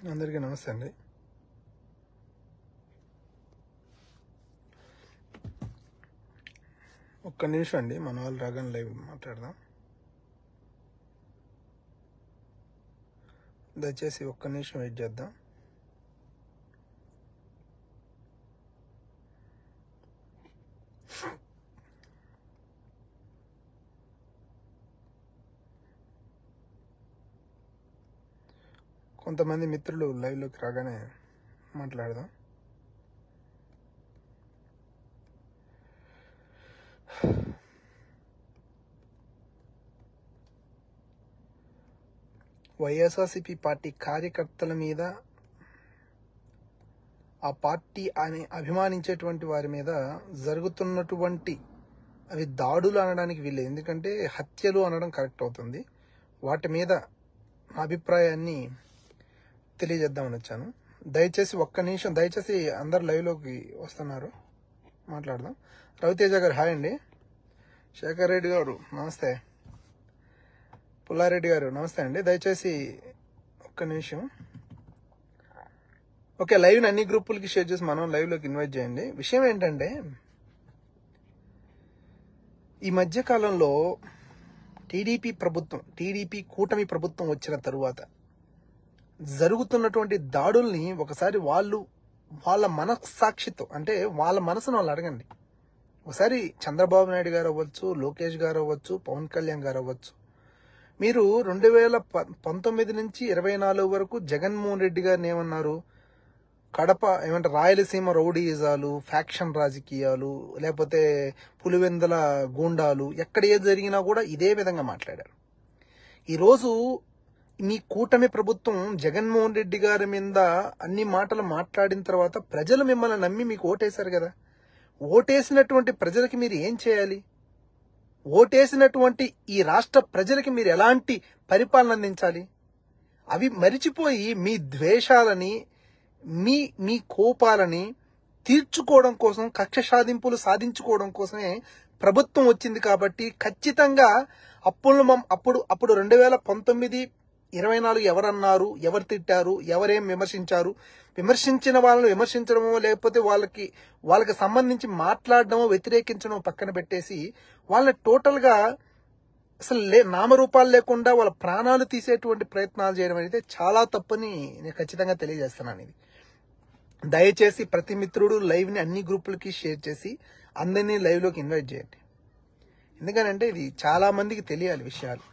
అందరికీ నమస్తే అండి. ఒక్క నిమిషం అండి, మన వాళ్ళు రాగానే లైవ్ మాట్లాడదాం. దయచేసి ఒక్క నిమిషం వెయిట్ చేద్దాం. కొంతమంది మిత్రులు లైవ్లోకి రాగానే మాట్లాడదాం. వైఎస్ఆర్సీపీ పార్టీ కార్యకర్తల మీద, ఆ పార్టీ అని అభిమానించేటువంటి వారి మీద జరుగుతున్నటువంటి అవి దాడులు అనడానికి వీళ్ళు, ఎందుకంటే హత్యలు అనడం కరెక్ట్ అవుతుంది. వాటి మీద నా అభిప్రాయాన్ని తెలియజేద్దామని వచ్చాను. దయచేసి ఒక్క నిమిషం, దయచేసి అందరు లైవ్లోకి వస్తున్నారు, మాట్లాడదాం. రవితేజ గారు హాయ్ అండి. శేఖర్ రెడ్డి గారు నమస్తే. పుల్లారెడ్డి గారు నమస్తే అండి. దయచేసి ఒక్క నిమిషం. ఓకే, లైవ్ని అన్ని గ్రూపులకి షేర్ చేసి మనం లైవ్లోకి ఇన్వైట్ చేయండి. విషయం ఏంటంటే, ఈ మధ్యకాలంలో టీడీపీ కూటమి ప్రభుత్వం వచ్చిన తరువాత జరుగుతున్నటువంటి దాడుల్ని ఒకసారి వాళ్ళ మనస్సాక్షితో, అంటే వాళ్ళ మనసును వాళ్ళు అడగండి. ఒకసారి చంద్రబాబు నాయుడు గారు అవ్వచ్చు, లోకేష్ గారు అవ్వచ్చు, పవన్ కళ్యాణ్ గారు అవ్వచ్చు, మీరు 2019 నుంచి 24 వరకు జగన్మోహన్ రెడ్డి గారిని ఏమన్నారు? కడప ఏమంటే రాయలసీమ రౌడీయిజాలు, ఫ్యాక్షన్ రాజకీయాలు, లేకపోతే పులివెందుల గూండాలు, ఎక్కడ ఏది జరిగినా కూడా ఇదే విధంగా మాట్లాడారు. ఈరోజు మీ కూటమి ప్రభుత్వం జగన్మోహన్ రెడ్డి గారి మీద అన్ని మాటలు మాట్లాడిన తర్వాత ప్రజలు మిమ్మల్ని నమ్మి మీకు ఓటేశారు కదా. ఓటేసినటువంటి ప్రజలకి మీరు ఏం చేయాలి? ఓటేసినటువంటి ఈ రాష్ట్ర ప్రజలకి మీరు ఎలాంటి పరిపాలన అందించాలి? అవి మరిచిపోయి మీ ద్వేషాలని, మీ కోపాలని తీర్చుకోవడం కోసం, కక్ష సాధింపులు సాధించుకోవడం కోసమే ప్రభుత్వం వచ్చింది. కాబట్టి ఖచ్చితంగా అప్పుడు 2019, 24 ఎవరన్నారు, ఎవరు తిట్టారు, ఎవరేం విమర్శించారు, విమర్శించిన వాళ్ళని విమర్శించడమో లేకపోతే వాళ్ళకి సంబంధించి మాట్లాడడమో వ్యతిరేకించడమో పక్కన పెట్టేసి వాళ్ళని టోటల్గా అసలు నామరూపాలు లేకుండా వాళ్ళ ప్రాణాలు తీసేటువంటి ప్రయత్నాలు చేయడం అనేది చాలా తప్పని నేను ఖచ్చితంగా తెలియజేస్తున్నాను. ఇది దయచేసి ప్రతి మిత్రుడు లైవ్ని అన్ని గ్రూపులకి షేర్ చేసి అందరినీ లైవ్లోకి ఇన్వైట్ చేయండి. ఎందుకనంటే ఇది చాలా మందికి తెలియాలి విషయాలు.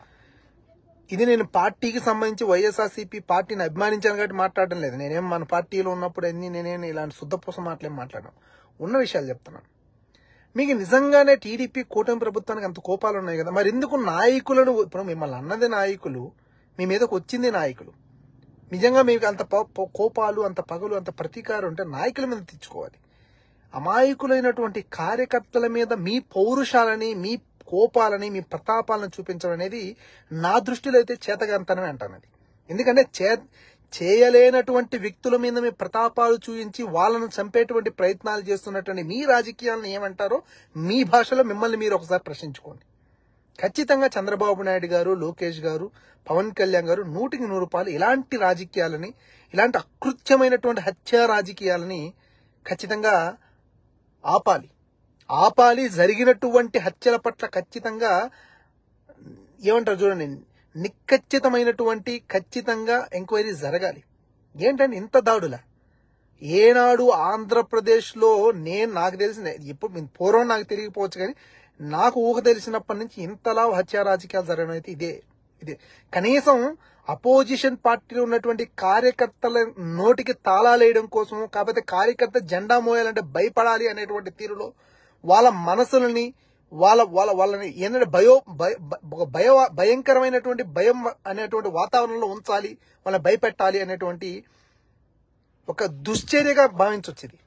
ఇది నేను పార్టీకి సంబంధించి వైఎస్ఆర్సీపీ పార్టీని అభిమానించాను కాబట్టి మాట్లాడడం లేదు. నేనేం మన పార్టీలో ఉన్నప్పుడు నేనేం ఇలాంటి శుద్ధపూస మాటలేం మాట్లాడను, ఉన్న విషయాలు చెప్తున్నాను. మీకు నిజంగానే టీడీపీ కూటమి ప్రభుత్వానికి అంత కోపాలు ఉన్నాయి కదా, మరి ఎందుకు నాయకులను, ఇప్పుడు మిమ్మల్ని అన్నది నాయకులు, మీ మీదకి వచ్చింది నాయకులు, నిజంగా మీకు అంత కోపాలు, అంత పగలు, అంత ప్రతీకారం ఉంటే నాయకుల మీద తెచ్చుకోవాలి. అమాయకులైనటువంటి కార్యకర్తల మీద మీ పౌరుషాలని, మీ కోపాలని, మీ ప్రతాపాలను చూపించడం అనేది నా దృష్టిలో అయితే చేతగాంతనమే అంటానది. ఎందుకంటే చేయలేనటువంటి వ్యక్తుల మీద మీ ప్రతాపాలు చూపించి వాళ్ళను చంపేటువంటి ప్రయత్నాలు చేస్తున్నటువంటి మీ రాజకీయాలను ఏమంటారో మీ భాషలో మిమ్మల్ని మీరు ఒకసారి ప్రశ్నించుకోండి. ఖచ్చితంగా చంద్రబాబు నాయుడు గారు, లోకేష్ గారు, పవన్ కళ్యాణ్ గారు 100కి 100 ఇలాంటి రాజకీయాలని, ఇలాంటి అకృత్యమైనటువంటి హత్య రాజకీయాలని ఖచ్చితంగా ఆపాలి. జరిగినటువంటి హత్యల పట్ల ఖచ్చితంగా ఏమంటారు చూడండి, నిక్కచ్చితమైనటువంటి ఖచ్చితంగా ఎంక్వైరీ జరగాలి. ఏంటంటే ఇంత దాడులా ఏనాడు ఆంధ్రప్రదేశ్లో నాకు తెలిసిన, ఇప్పుడు పూర్వం నాకు తెలియకపోవచ్చు కానీ నాకు ఊహ తెలిసినప్పటి నుంచి ఇంతలా హత్య రాజకీయాలు జరగడం అయితే ఇదే. కనీసం అపోజిషన్ పార్టీలో ఉన్నటువంటి కార్యకర్తల నోటికి తాళాలేయడం కోసం, కాకపోతే కార్యకర్త జెండా మోయాలంటే భయపడాలి అనేటువంటి తీరులో వాళ్ళ మనసులని వాళ్ళని ఏంటంటే భయంకరమైనటువంటి భయం అనేటువంటి వాతావరణంలో ఉంచాలి, వాళ్ళని భయపెట్టాలి అనేటువంటి ఒక దుశ్చర్యగా భావించొచ్చింది.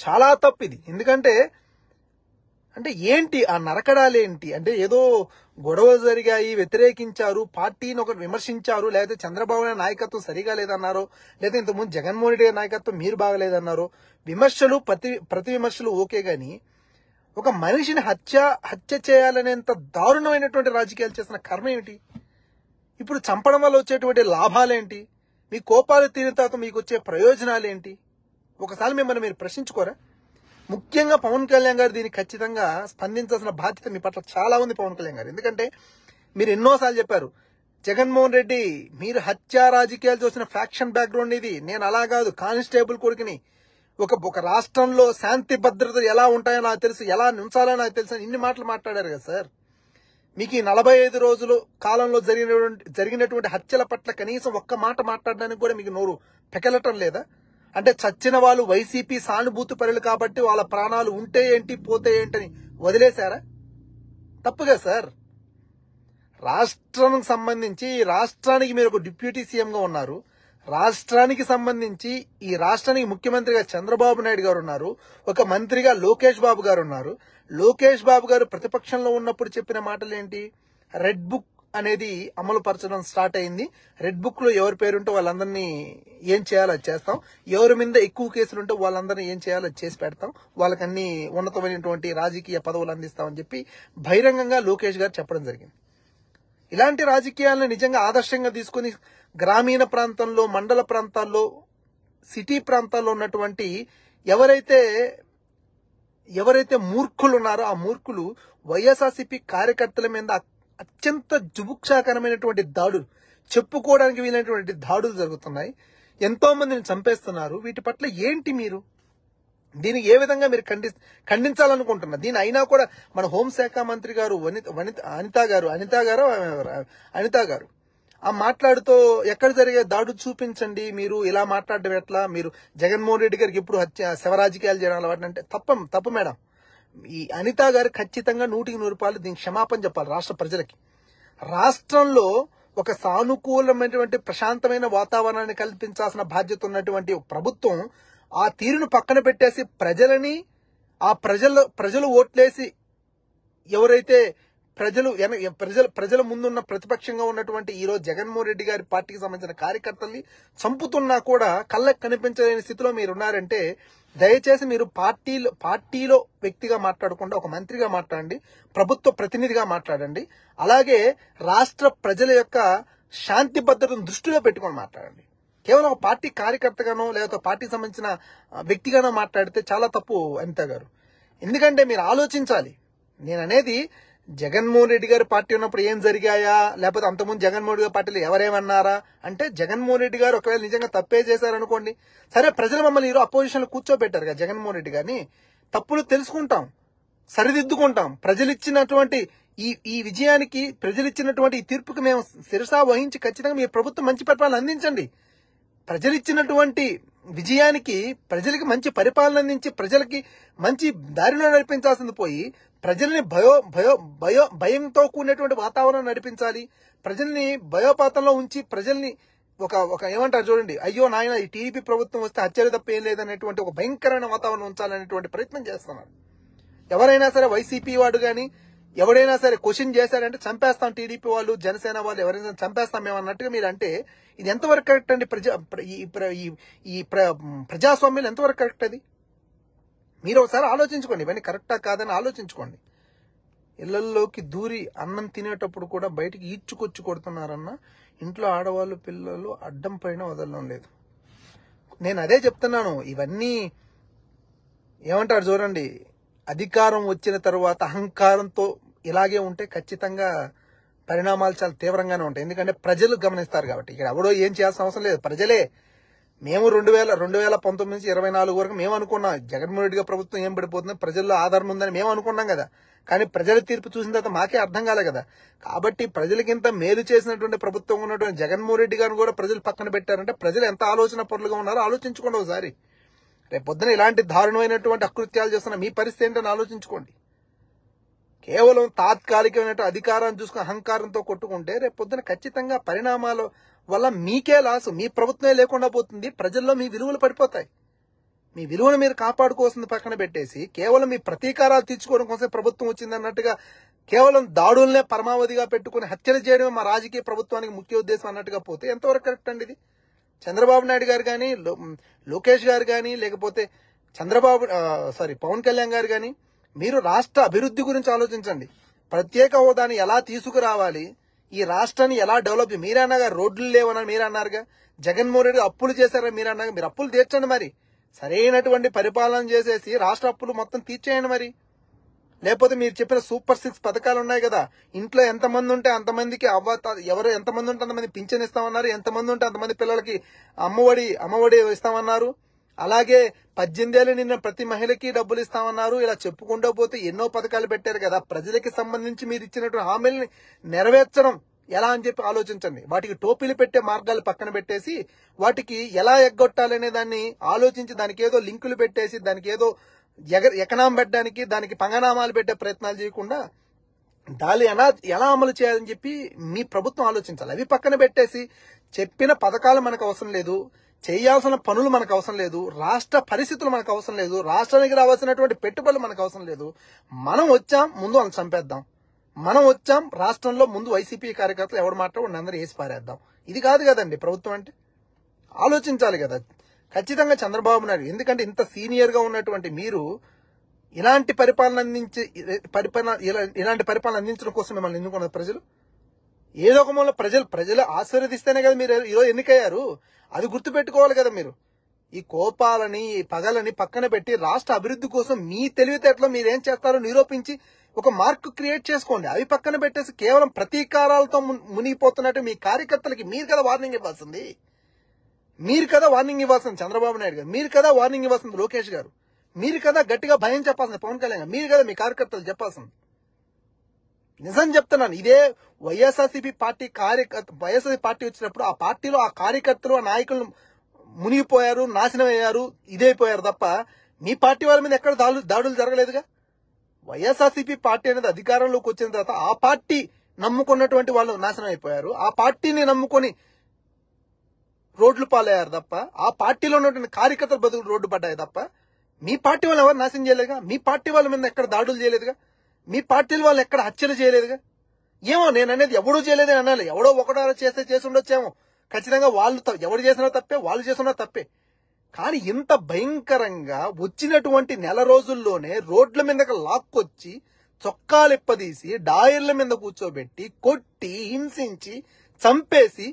చాలా తప్పిది. ఎందుకంటే ఏంటి ఆ నరకడాలేంటి అంటే, ఏదో గొడవలు జరిగాయి, వ్యతిరేకించారు, పార్టీని ఒకరు విమర్శించారు, లేకపోతే చంద్రబాబు నాయుడు నాయకత్వం సరిగా లేదన్నారో, లేదా ఇంతకుముందు జగన్మోహన్ రెడ్డి నాయకత్వం మీరు బాగలేదన్నారో, విమర్శలు ప్రతి విమర్శలు ఓకే గాని ఒక మనిషిని హత్య చేయాలనేంత దారుణమైనటువంటి రాజకీయాలు చేసిన కర్మ ఏమిటి? ఇప్పుడు చంపడం వల్ల వచ్చేటువంటి లాభాలేంటి? మీ కోపాలు తీరిన తర్వాత మీకు వచ్చే ప్రయోజనాలు ఏంటి? ఒకసారి మిమ్మల్ని మీరు ప్రశ్నించుకోరా? ముఖ్యంగా పవన్ కళ్యాణ్ గారు దీనికి ఖచ్చితంగా స్పందించాల్సిన బాధ్యత మీ పట్ల చాలా ఉంది పవన్ కళ్యాణ్ గారు. ఎందుకంటే మీరు ఎన్నోసార్లు చెప్పారు, జగన్మోహన్ రెడ్డి మీరు హత్యా రాజకీయాలు చూసిన ఫ్యాక్షన్ బ్యాక్గ్రౌండ్ ఇది, నేను అలా కాదు, కానిస్టేబుల్ కొడుకుని, ఒక రాష్ట్రంలో శాంతి భద్రతలు ఎలా ఉంటాయో నాకు తెలుసు, ఎలా ఉంచాలో నాకు తెలుసు, ఇన్ని మాటలు మాట్లాడారు కదా సార్. మీకు ఈ 45 రోజులు కాలంలో జరిగినటువంటి హత్యల పట్ల కనీసం ఒక్క మాట మాట్లాడడానికి కూడా మీకు నోరు పెకలటం లేదా? అంటే చచ్చిన వాళ్ళు వైసీపీ సానుభూతి పరులు కాబట్టి వాళ్ళ ప్రాణాలు ఉంటే ఏంటి పోతే ఏంటని వదిలేశారా? తప్పుగా సార్. రాష్ట్రానికి సంబంధించి రాష్ట్రానికి మీరు ఒక డిప్యూటీ సీఎంగా ఉన్నారు. రాష్ట్రానికి సంబంధించి ఈ రాష్ట్రానికి ముఖ్యమంత్రిగా చంద్రబాబు నాయుడు గారు ఉన్నారు. ఒక మంత్రిగా లోకేష్ బాబు గారు ఉన్నారు. లోకేష్ బాబు గారు ప్రతిపక్షంలో ఉన్నప్పుడు చెప్పిన మాటలు ఏంటి? రెడ్ బుక్ అనేది అమలు పరచడం స్టార్ట్ అయింది. రెడ్ బుక్ లో ఎవరి పేరుంటే వాళ్ళందరినీ ఏం చేయాలో అది చేస్తాం, ఎవరి మీద ఎక్కువ కేసులు ఉంటే వాళ్ళందరినీ ఏం చేయాలో అది చేసి పెడతాం, వాళ్ళకన్నీ ఉన్నతమైనటువంటి రాజకీయ పదవులు అందిస్తామని చెప్పి బహిరంగంగా లోకేష్ గారు చెప్పడం జరిగింది. ఇలాంటి రాజకీయాలను నిజంగా ఆదర్శంగా తీసుకుని గ్రామీణ ప్రాంతంలో, మండల ప్రాంతాల్లో, సిటీ ప్రాంతాల్లో ఉన్నటువంటి ఎవరైతే మూర్ఖులు ఉన్నారో ఆ మూర్ఖులు వైఎస్ఆర్సీపీ కార్యకర్తల మీద అత్యంత జుగుప్సాకరమైనటువంటి దాడులు, చెప్పుకోవడానికి వీలైనటువంటి దాడులు జరుగుతున్నాయి. ఎంతో మందిని చంపేస్తున్నారు. వీటి పట్ల ఏంటి మీరు దీనికి ఏ విధంగా మీరు ఖండించాలనుకుంటున్నారు? దీని అయినా కూడా మన హోంశాఖ మంత్రి గారు అనిత గారు ఆ మాట్లాడుతూ ఎక్కడ జరిగే దాడులు చూపించండి, మీరు ఇలా మాట్లాడడం ఎట్లా, మీరు జగన్మోహన్ రెడ్డి గారికి ఎప్పుడు శవరాజకీయాలు చేయడం అలవాటు అంటే తప్పు మేడం. ఈ అనిత గారు ఖచ్చితంగా 100% దీనికి క్షమాపణ చెప్పాలి రాష్ట్ర ప్రజలకి. రాష్ట్రంలో ఒక సానుకూలమైనటువంటి ప్రశాంతమైన వాతావరణాన్ని కల్పించాల్సిన బాధ్యత ఉన్నటువంటి ప్రభుత్వం ఆ తీరును పక్కన పెట్టేసి ప్రజలు ఓట్లేసి ఎవరైతే ప్రజల ముందున్న ప్రతిపక్షంగా ఉన్నటువంటి ఈరోజు జగన్మోహన్ రెడ్డి గారి పార్టీకి సంబంధించిన కార్యకర్తల్ని చంపుతున్నా కూడా కళ్ళకు కనిపించలేని స్థితిలో మీరున్నారంటే దయచేసి మీరు పార్టీలో వ్యక్తిగా మాట్లాడకుండా ఒక మంత్రిగా మాట్లాడండి, ప్రభుత్వ ప్రతినిధిగా మాట్లాడండి. అలాగే రాష్ట్ర ప్రజల యొక్క శాంతి భద్రతను దృష్టిలో పెట్టుకొని మాట్లాడండి. కేవలం ఒక పార్టీ కార్యకర్తగానో లేదా పార్టీకి సంబంధించిన వ్యక్తిగానో మాట్లాడితే చాలా తప్పు అనిత గారు. ఎందుకంటే మీరు ఆలోచించాలి. నేను అనేది జగన్మోహన్ రెడ్డి గారి పార్టీ ఉన్నప్పుడు ఏం జరిగాయా, లేకపోతే అంతకుముందు జగన్మోహన్ రెడ్డి గారి పార్టీలో ఎవరేమన్నారా అంటే, జగన్మోహన్ రెడ్డి గారు ఒకవేళ నిజంగా తప్పే చేశారనుకోండి, సరే ప్రజలు మమ్మల్ని ఈరోజు అపోజిషన్ లో కూర్చోబెట్టారు కదా జగన్మోహన్ రెడ్డి గారిని, తప్పులు తెలుసుకుంటాం, సరిదిద్దుకుంటాం. ప్రజలిచ్చినటువంటి ఈ విజయానికి, ప్రజలిచ్చినటువంటి ఈ తీర్పుకి మేము శిరసా వహించి ఖచ్చితంగా మీ ప్రభుత్వం మంచి పరిపాలన అందించండి. ప్రజలిచ్చినటువంటి విజయానికి ప్రజలకి మంచి పరిపాలన అందించి ప్రజలకి మంచి దారిలో నడిపించాల్సింది పోయి ప్రజల్ని భయంతో కూడినటువంటి వాతావరణం నడిపించాలి. ప్రజల్ని భయోపాతంలో ఉంచి ప్రజల్ని ఒక ఏమంటారు చూడండి, అయ్యో నాయన ఈ టీడీపీ ప్రభుత్వం వస్తే హత్యలు తప్ప ఏం లేదనేటువంటి ఒక భయంకరమైన వాతావరణం ఉంచాలనేటువంటి ప్రయత్నం చేస్తున్నారు. ఎవరైనా సరే వైసీపీ వాడు కానీ ఎవడైనా సరే క్వశ్చన్ చేశారంటే చంపేస్తాం, టీడీపీ వాళ్ళు జనసేన వాళ్ళు ఎవరైనా చంపేస్తాం మేము అన్నట్టుగా మీరు అంటే ఇది ఎంతవరకు కరెక్ట్ అండి? ప్రజాస్వామ్యం ఎంతవరకు కరెక్ట్? అది మీరు ఒకసారి ఆలోచించుకోండి. ఇవన్నీ కరెక్టా కాదని ఆలోచించుకోండి. ఇళ్లలోకి దూరి అన్నం తినేటప్పుడు కూడా బయటికి ఈడ్చుకొచ్చి కొడుతున్నారన్న ఇంట్లో ఆడవాళ్ళు పిల్లలు అడ్డం పైన వదలడం లేదు. నేను అదే చెప్తున్నాను. ఇవన్నీ ఏమంటారు చూడండి, అధికారం వచ్చిన తర్వాత అహంకారంతో ఇలాగే ఉంటే ఖచ్చితంగా పరిణామాలు చాలా తీవ్రంగానే ఉంటాయి. ఎందుకంటే ప్రజలు గమనిస్తారు కాబట్టి. ఇక్కడ ఎవడో ఏం చేయాల్సిన అవసరం లేదు, ప్రజలే. మేము 2019 నుంచి 24 వరకు మేము అనుకున్నాం జగన్మోహన్ రెడ్డి గారి ప్రభుత్వం ఏం పడిపోతుంది, ప్రజల్లో ఆదరణ ఉందని మేము అనుకున్నాం కదా. కానీ ప్రజల తీర్పు చూసిన తర్వాత మాకే అర్థం కాలే కదా. కాబట్టి ప్రజలకింత మేలు చేసినటువంటి ప్రభుత్వం ఉన్నటువంటి జగన్మోహన్ రెడ్డి గారిని కూడా ప్రజలు పక్కన పెట్టారంటే ప్రజలు ఎంత ఆలోచన పరులుగా ఉన్నారో ఆలోచించుకోండి ఒకసారి. రేపు పొద్దున ఇలాంటి దారుణమైనటువంటి అకృత్యాలు చేస్తున్న మీ పరిస్థితి ఏంటని ఆలోచించుకోండి. కేవలం తాత్కాలికమైన అధికారాన్ని చూసుకుని అహంకారంతో కొట్టుకుంటే రేపు పొద్దున ఖచ్చితంగా పరిణామాల వల్ల మీకే లాసు, మీ ప్రభుత్వమే లేకుండా పోతుంది. ప్రజల్లో మీ విలువలు పడిపోతాయి. మీ విలువను మీరు కాపాడుకోవాల్సింది పక్కన పెట్టేసి కేవలం మీ ప్రతీకారాలు తీర్చుకోవడం కోసం ప్రభుత్వం వచ్చింది అన్నట్టుగా కేవలం దాడుల్నే పరమావధిగా పెట్టుకుని హత్యలు చేయడమే మా రాజకీయ ప్రభుత్వానికి ముఖ్య ఉద్దేశం అన్నట్టుగా పోతే ఎంతవరకు కరెక్ట్ అండి ఇది? చంద్రబాబు నాయుడు గారు కానీ, లోకేష్ గారు కానీ, లేకపోతే పవన్ కళ్యాణ్ గారు కానీ, మీరు రాష్ట్ర అభివృద్ధి గురించి ఆలోచించండి. ప్రత్యేక హోదాని ఎలా తీసుకురావాలి, ఈ రాష్ట్రాన్ని ఎలా డెవలప్ మీరే అన్నాగా, రోడ్లు లేవని మీరు అన్నారుగా, జగన్మోహన్ రెడ్డి అప్పులు చేశారని మీరు అన్నాగా, మీరు అప్పులు తీర్చండి మరి, సరైనటువంటి పరిపాలన చేసేసి రాష్ట్ర అప్పులు మొత్తం తీర్చేయండి మరి. లేకపోతే మీరు చెప్పిన సూపర్ 6 పథకాలు ఉన్నాయి కదా, ఇంట్లో ఎంతమంది ఉంటే అంతమందికి ఎవరు ఎంతమంది ఉంటే అంతమంది పింఛన్ ఇస్తామన్నారు, ఎంతమంది ఉంటే అంతమంది పిల్లలకి అమ్మఒడి ఇస్తామన్నారు, అలాగే 18 ఏళ్ళు నిన్న ప్రతి మహిళకి డబ్బులు ఇస్తామన్నారు. ఇలా చెప్పుకుంటూ పోతే ఎన్నో పథకాలు పెట్టారు కదా. ప్రజలకి సంబంధించి మీరు ఇచ్చినటువంటి హామీలని నెరవేర్చడం ఎలా అని చెప్పి ఆలోచించండి. వాటికి టోపీలు పెట్టే మార్గాలు పక్కన పెట్టేసి వాటికి ఎలా ఎగ్గొట్టాలనే దాన్ని ఆలోచించి దానికి ఏదో లింకులు పెట్టేసి దానికి ఏదో ఎకనాం పెట్టడానికి దానికి పంగనామాలు పెట్టే ప్రయత్నాలు చేయకుండా దాన్ని ఎలా అమలు చేయాలని చెప్పి మీ ప్రభుత్వం ఆలోచించాలి. అవి పక్కన పెట్టేసి చెప్పిన పథకాలు మనకు అవసరం లేదు, చేయాల్సిన పనులు మనకు అవసరం లేదు, రాష్ట్ర పరిస్థితులు మనకు అవసరం లేదు, రాష్ట్రానికి రావాల్సినటువంటి పెట్టుబడులు మనకు అవసరం లేదు. మనం వచ్చాం ముందు వాళ్ళని చంపేద్దాం, మనం వచ్చాం రాష్ట్రంలో ముందు వైసీపీ కార్యకర్తలు ఎవరు మాట్లాడు అందరూ వేసి పారేద్దాం. ఇది కాదు కదండి ప్రభుత్వం అంటే. ఆలోచించాలి కదా ఖచ్చితంగా చంద్రబాబు నాయుడు. ఎందుకంటే ఇంత సీనియర్ గా ఉన్నటువంటి మీరు ఇలాంటి పరిపాలన అందించడం కోసం మిమ్మల్ని ఎన్నుకున్నారు ప్రజలు. ఏదో ఒక మూల ప్రజలు ఆశీర్వదిస్తేనే కదా మీరు ఈరోజు ఎన్నికయ్యారు. అది గుర్తుపెట్టుకోవాలి కదా మీరు. ఈ కోపాలని ఈ పగలని పక్కన పెట్టి రాష్ట్ర అభివృద్ధి కోసం మీ తెలివితేటలో మీరేం చేస్తారో నిరూపించి ఒక మార్క్ క్రియేట్ చేసుకోండి. అవి పక్కన పెట్టేసి కేవలం ప్రతీకారాలతో మునిగిపోతున్నట్టు మీ కార్యకర్తలకి మీరు కదా వార్నింగ్ ఇవ్వాల్సింది. చంద్రబాబు నాయుడు గారు, మీరు కదా వార్నింగ్ ఇవ్వాల్సింది లోకేష్ గారు, మీరు కదా గట్టిగా భయం చెప్పాల్సింది పవన్ కళ్యాణ్ గారు, మీరు కదా మీ కార్యకర్తలు చెప్పాల్సింది. నిజం చెప్తున్నాను. ఇదే వైఎస్ఆర్సీపీ పార్టీ పార్టీ వచ్చినప్పుడు ఆ పార్టీలో ఆ కార్యకర్తలు ఆ నాయకులు మునిగిపోయారు, నాశనం అయ్యారు, ఇదైపోయారు తప్ప మీ పార్టీ వాళ్ళ మీద ఎక్కడ దాడులు జరగలేదుగా. వైఎస్ఆర్సీపీ పార్టీ అనేది అధికారంలోకి వచ్చిన తర్వాత ఆ పార్టీ నమ్ముకున్నటువంటి వాళ్ళు నాశనం అయిపోయారు, ఆ పార్టీని నమ్ముకొని రోడ్లు పాలయ్యారు తప్ప, ఆ పార్టీలో ఉన్నటువంటి కార్యకర్తల బతుకులు రోడ్డు పడ్డాయి తప్ప మీ పార్టీ వాళ్ళు ఎవరు నాశనం చేయలేదుగా, మీ పార్టీ వాళ్ళ మీద ఎక్కడ దాడులు చేయలేదుగా, మీ పార్టీల వాళ్ళు ఎక్కడ హత్యలు చేయలేదుగా. ఏమో నేను అనేది ఎవడూ చేయలేదని అనాలి, ఎవడో ఒకటో చేసి ఉండొచ్చేమో, ఖచ్చితంగా వాళ్ళు ఎవరు చేసినా తప్పే, వాళ్ళు చేసినా తప్పే. కానీ ఇంత భయంకరంగా వచ్చినటువంటి నెల రోజుల్లోనే రోడ్ల మీదకి లాక్కొచ్చి చొక్కాలిప్పదీసి డాయర్ల మీద కూర్చోబెట్టి కొట్టి హింసించి చంపేసి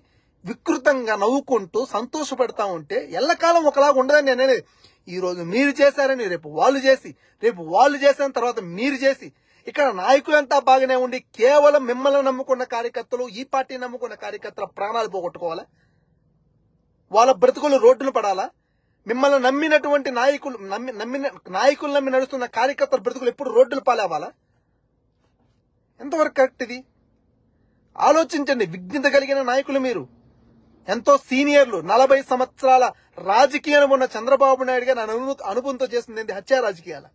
వికృతంగా నవ్వుకుంటూ సంతోషపడతా ఉంటే ఎల్లకాలం ఒకలాగా ఉండదని నేను అనేది. ఈ రోజు మీరు చేశారని రేపు వాళ్ళు చేసిన తర్వాత మీరు చేసి ఇక్కడ నాయకులంతా బాగానే ఉండి కేవలం మిమ్మల్ని నమ్ముకున్న కార్యకర్తలు, ఈ పార్టీ నమ్ముకున్న కార్యకర్తల ప్రాణాలు పోగొట్టుకోవాలా, వాళ్ళ బ్రతుకులు రోడ్డును పడాలా? మిమ్మల్ని నమ్మినటువంటి నాయకులు నమ్మి నడుస్తున్న కార్యకర్తల బ్రతుకులు ఎప్పుడు రోడ్డులు పాలేవాలా? ఎంతవరకు కరెక్ట్ ఇది? ఆలోచించండి. విజ్ఞత కలిగిన నాయకులు మీరు, ఎంతో సీనియర్లు, 40 సంవత్సరాల రాజకీయం ఉన్న చంద్రబాబు నాయుడు గారు అనుభవంతో చేస్తుంది హత్యా రాజకీయాల.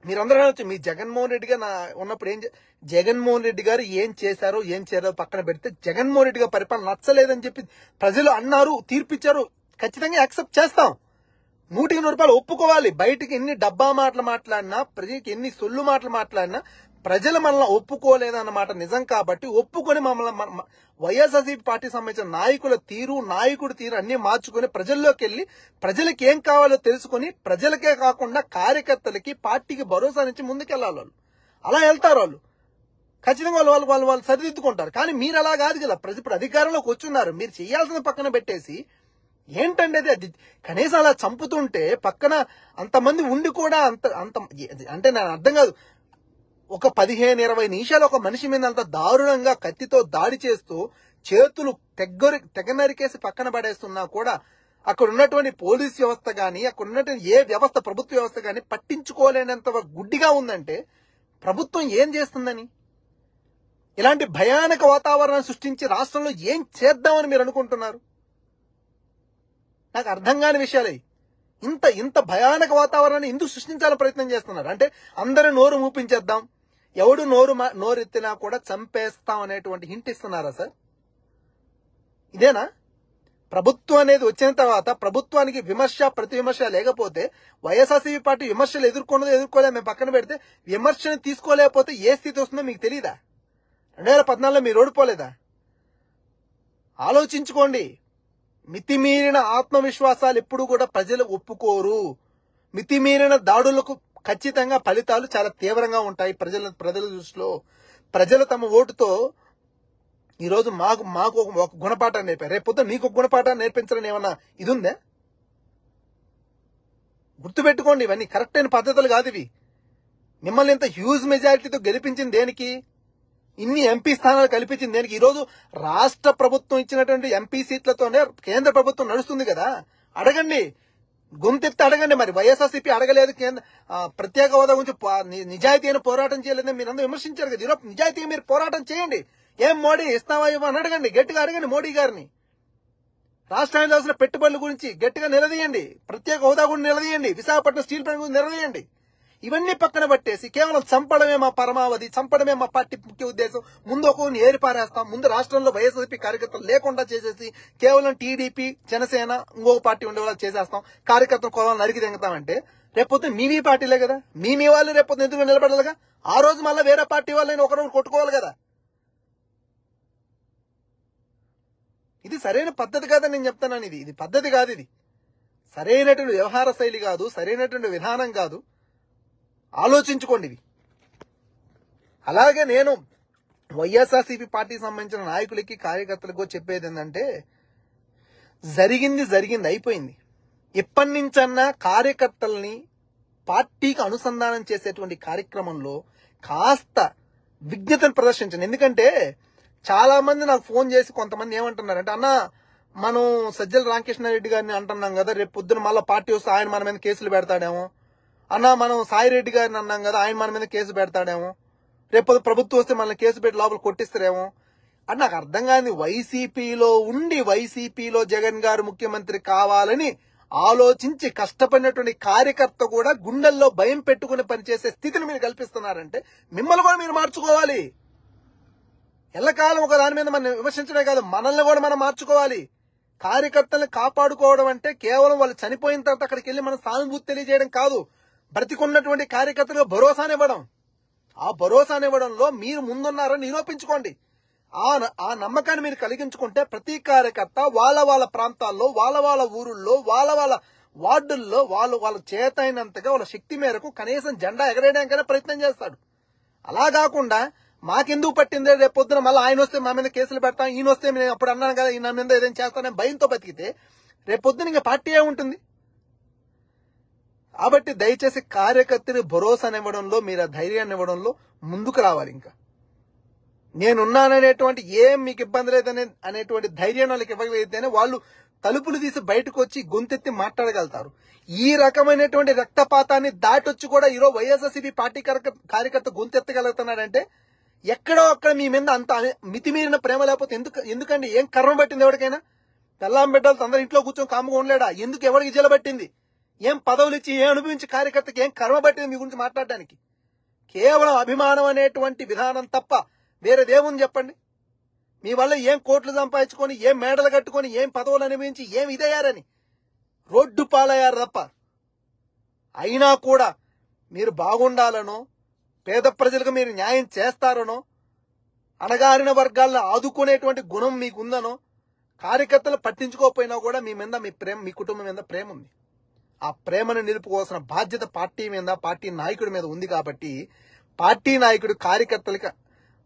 మీరందరూ అనొచ్చు మీ జగన్మోహన్ రెడ్డి గారు ఉన్నప్పుడు జగన్మోహన్ రెడ్డి గారు ఏం చేశారో ఏం చేయారో పక్కన పెడితే జగన్మోహన్ రెడ్డి గారి పరిపాలన నచ్చలేదని చెప్పి ప్రజలు అన్నారు, తీర్పిచ్చారు. ఖచ్చితంగా యాక్సెప్ట్ చేస్తాం. 100% ఒప్పుకోవాలి. బయటికి ఎన్ని డబ్బా మాటలు మాట్లాడినా, ప్రజలకి ఎన్ని సొల్లు మాటలు మాట్లాడినా ప్రజలు మనల్ని ఒప్పుకోలేదన్నమాట నిజం. కాబట్టి ఒప్పుకొని మమ్మల్ని వైఎస్ఆర్సీపీ పార్టీ సంబంధించిన నాయకుడి తీరు అన్ని మార్చుకుని ప్రజల్లోకి వెళ్లి ప్రజలకి ఏం కావాలో తెలుసుకుని ప్రజలకే కాకుండా కార్యకర్తలకి పార్టీకి భరోసా నుంచి ముందుకెళ్లాలి. వాళ్ళు అలా వెళ్తారు. వాళ్ళు ఖచ్చితంగా వాళ్ళు సరిదిద్దుకుంటారు. కానీ మీరు అలా కాదు కదా. ఇప్పుడు అధికారంలోకి వచ్చున్నారు, మీరు చేయాల్సిన పక్కన పెట్టేసి ఏంటంటే అది కనీసం అలా చంపుతుంటే పక్కన అంతమంది ఉండి కూడా అంత అంటే నాకు అర్థం కాదు. ఒక 15-20 నిమిషాలు ఒక మనిషి మీద అంత దారుణంగా కత్తితో దాడి చేస్తూ చేతులు తెగ నరికేసి పక్కన పడేస్తున్నా కూడా అక్కడ ఉన్నటువంటి పోలీస్ వ్యవస్థ గాని, అక్కడ ఉన్నటువంటి ఏ వ్యవస్థ, ప్రభుత్వ వ్యవస్థ గాని పట్టించుకోలేనంత గుడ్డిగా ఉందంటే ప్రభుత్వం ఏం చేస్తుందని? ఇలాంటి భయానక వాతావరణాన్ని సృష్టించి రాష్ట్రంలో ఏం చేద్దామని మీరు అనుకుంటున్నారు? నాకు అర్థం కాని విషయాలే. ఇంత భయానక వాతావరణాన్ని ఎందుకు సృష్టించాలని ప్రయత్నం చేస్తున్నారు? అంటే అందరూ నోరు మూపించేద్దాం, ఎవడు నోరెత్తినా కూడా చంపేస్తాం అనేటువంటి హింట్ ఇస్తున్నారా సార్? ఇదేనా ప్రభుత్వం అనేది? వచ్చిన తర్వాత ప్రభుత్వానికి ప్రతి విమర్శ లేకపోతే వైఎస్ఆర్సీపీ పార్టీ విమర్శలు ఎదుర్కోలే మేము పక్కన పెడితే విమర్శను తీసుకోలేకపోతే ఏ స్థితి వస్తుందో మీకు తెలియదా? 2014లో మీరు ఓడిపోలేదా? ఆలోచించుకోండి. మితిమీరిన ఆత్మవిశ్వాసాలు ఎప్పుడు కూడా ప్రజలు ఒప్పుకోరు. మితిమీరిన దాడులకు ఖచ్చితంగా ఫలితాలు చాలా తీవ్రంగా ఉంటాయి ప్రజల దృష్టిలో. ప్రజలు తమ ఓటుతో ఈ రోజు మాకు ఒక గుణపాఠాన్ని నేర్పారు, రేపు పొద్దున నీకు ఒక గుణపాఠాన్ని నేర్పించాలని ఏమన్నా ఇది ఉందా? గుర్తుపెట్టుకోండి, ఇవన్నీ కరెక్ట్ అయిన పద్ధతులు కాదు ఇవి. మిమ్మల్ని ఇంత హ్యూజ్ మెజారిటీతో గెలిపించింది దేనికి? ఇన్ని ఎంపీ స్థానాలు కల్పించింది దేనికి? ఈరోజు రాష్ట్ర ప్రభుత్వం ఇచ్చినటువంటి ఎంపీ సీట్లతోనే కేంద్ర ప్రభుత్వం నడుస్తుంది కదా. అడగండి, గొంతెత్తి అడగండి. మరి వైఎస్ఆర్సీపీ అడగలేదు, ప్రత్యేక హోదా గురించి నిజాయితీ అయిన పోరాటం చేయలేదని మీరందరూ విమర్శించారు కదా. ఈరోజు నిజాయితీగా మీరు పోరాటం చేయండి. ఏం మోడీ ఇస్తావా ఇవ్వని అడగండి, గట్టిగా అడగండి మోడీ గారిని. రాష్ట్రానికి కావాల్సిన పెట్టుబడుల గురించి గట్టిగా నిలదీయండి, ప్రత్యేక హోదా గురించి నిలదీయండి, విశాఖపట్నం స్టీల్ ప్లాంట్ గురించి నిలదీయండి. ఇవన్నీ పక్కన పట్టేసి కేవలం చంపడమే మా పరమావధి, చంపడమే మా పార్టీ ముఖ్య ఉద్దేశం, ముందు ఒకరిని ఏరిపారేస్తాం, ముందు రాష్ట్రంలో వైఎస్ఆర్సీ కార్యకర్తలు లేకుండా చేసేసి కేవలం టీడీపీ జనసేన ఇంకొక పార్టీ ఉండే వాళ్ళు చేసేస్తాం, కార్యకర్తలు కోవాలని నరికి తెంగుతామంటే రేపొద్దు మీ పార్టీలే కదా, మీ వాళ్ళు రేపొద్దు ఎందుకు నిలబడాలిగా? ఆ రోజు మళ్ళీ వేరే పార్టీ వాళ్ళని ఒకరు కొట్టుకోవాలి కదా. ఇది సరైన పద్ధతి కాదని నేను చెప్తాను. ఇది పద్ధతి కాదు, ఇది సరైనటువంటి వ్యవహార శైలి కాదు, సరైనటువంటి విధానం కాదు. ఆలోచించుకోండి ఇవి. అలాగే నేను వైఎస్ఆర్సీపీ పార్టీకి సంబంధించిన నాయకులకి కార్యకర్తలకు చెప్పేది ఏంటంటే, జరిగింది అయిపోయింది. ఎప్పటి నుంచన్నా కార్యకర్తల్ని పార్టీకి అనుసంధానం చేసేటువంటి కార్యక్రమంలో కాస్త విజ్ఞతను ప్రదర్శించండి. ఎందుకంటే చాలా మంది నాకు ఫోన్ చేసి కొంతమంది ఏమంటున్నారంటే, అన్న మనం సజ్జల రామకృష్ణారెడ్డి గారిని అంటున్నాం కదా, రేపు పొద్దున మళ్ళీ పార్టీ వస్తే ఆయన మన మీద కేసులు పెడతాడేమో, అన్న మనం సాయిరెడ్డి గారిని అన్నాం కదా ఆయన మన మీద కేసు పెడతాడేమో, రేపు ప్రభుత్వం వస్తే మనల్ని కేసు పెట్టి లోపల కొట్టిస్తారేమో అని నాకు అర్థం కాదు. వైసీపీలో ఉండి వైసీపీలో జగన్ గారు ముఖ్యమంత్రి కావాలని ఆలోచించి కష్టపడినటువంటి కార్యకర్త కూడా గుండెల్లో భయం పెట్టుకుని పనిచేసే స్థితిని మీరు కల్పిస్తున్నారంటే మిమ్మల్ని కూడా మీరు మార్చుకోవాలి. ఎల్లకాలం ఒక దాని మీద మనం విమర్శించడమే కాదు, మనల్ని కూడా మనం మార్చుకోవాలి. కార్యకర్తల్ని కాపాడుకోవడం అంటే కేవలం వాళ్ళు చనిపోయిన తర్వాత అక్కడికి వెళ్ళి మనం సానుభూతి తెలియజేయడం కాదు, బ్రతికున్నటువంటి కార్యకర్తలుగా భరోసానివ్వడం. ఆ భరోసానివ్వడంలో మీరు ముందున్నారని నిరూపించుకోండి. ఆ నమ్మకాన్ని మీరు కలిగించుకుంటే ప్రతి కార్యకర్త వాళ్ళ ప్రాంతాల్లో, వాళ్ళ ఊరుల్లో, వాళ్ళ వార్డుల్లో వాళ్ళ చేత అయినంతగా వాళ్ళ శక్తి మేరకు కనీసం జెండా ఎగరేయడానికైనా ప్రయత్నం చేస్తాడు. అలా కాకుండా మాకెందుకు పట్టిందే, రేపు పొద్దున మళ్ళీ ఆయన వస్తే మా మీద కేసులు పెడతాం, ఈయన వస్తే నేను అప్పుడు అన్నాను కదా ఈయన మీద ఏదైనా చేస్తానని భయంతో బతికితే రేపు పొద్దున ఇంకా పార్టీ ఏముంటుంది? కాబట్టి దయచేసి కార్యకర్తని భరోసానివ్వడంలో, మీరు ఆ ధైర్యాన్ని ఇవ్వడంలో ముందుకు రావాలి. ఇంకా నేనున్నాననేటువంటి ఏం మీకు ఇబ్బంది లేదనేటువంటి ధైర్యం వాళ్ళకి ఇవ్వగలిగితేనే వాళ్ళు తలుపులు తీసి బయటకు వచ్చి గొంతెత్తి మాట్లాడగలుగుతారు. ఈ రకమైనటువంటి రక్తపాతాన్ని దాటొచ్చి కూడా ఈరోజు వైఎస్ఆర్సీపీ పార్టీ కార్యకర్త గొంతెత్తగలుగుతున్నాడంటే ఎక్కడో అక్కడ మీ మీద అంత మితిమీరిన ప్రేమ లేకపోతే ఎందుకండి? ఏం కర్మ పట్టింది ఎవరికైనా? తెల్లాం బిడ్డలతో అందరూ ఇంట్లో కూర్చొని కాముగా ఉండలేడా? ఎందుకు ఎవరికి జలబట్టింది? ఏం పదవులు ఇచ్చి ఏం అనుభవించి కార్యకర్తకి ఏం కర్మ పట్టింది మీ గురించి మాట్లాడడానికి? కేవలం అభిమానం అనేటువంటి విధానం తప్ప వేరేదేముంది చెప్పండి? మీ వల్ల ఏం కోట్లు సంపాదించుకొని, ఏం మేడలు కట్టుకొని, ఏం పదవులు అనుభవించి ఏం ఇదయ్యారని రోడ్డు పాలయ్యారు తప్ప. అయినా కూడా మీరు బాగుండాలనో, పేద ప్రజలకు మీరు న్యాయం చేస్తారనో, అణగారిన వర్గాలను ఆదుకునేటువంటి గుణం మీకుందనో, కార్యకర్తలు పట్టించుకోకపోయినా కూడా మీ మీద మీ కుటుంబం మీద ప్రేమ ఉంది. ఆ ప్రేమను నిలుపుకోవాల్సిన బాధ్యత పార్టీ మీద, పార్టీ నాయకుడి మీద ఉంది. కాబట్టి పార్టీ నాయకుడు కార్యకర్తలకు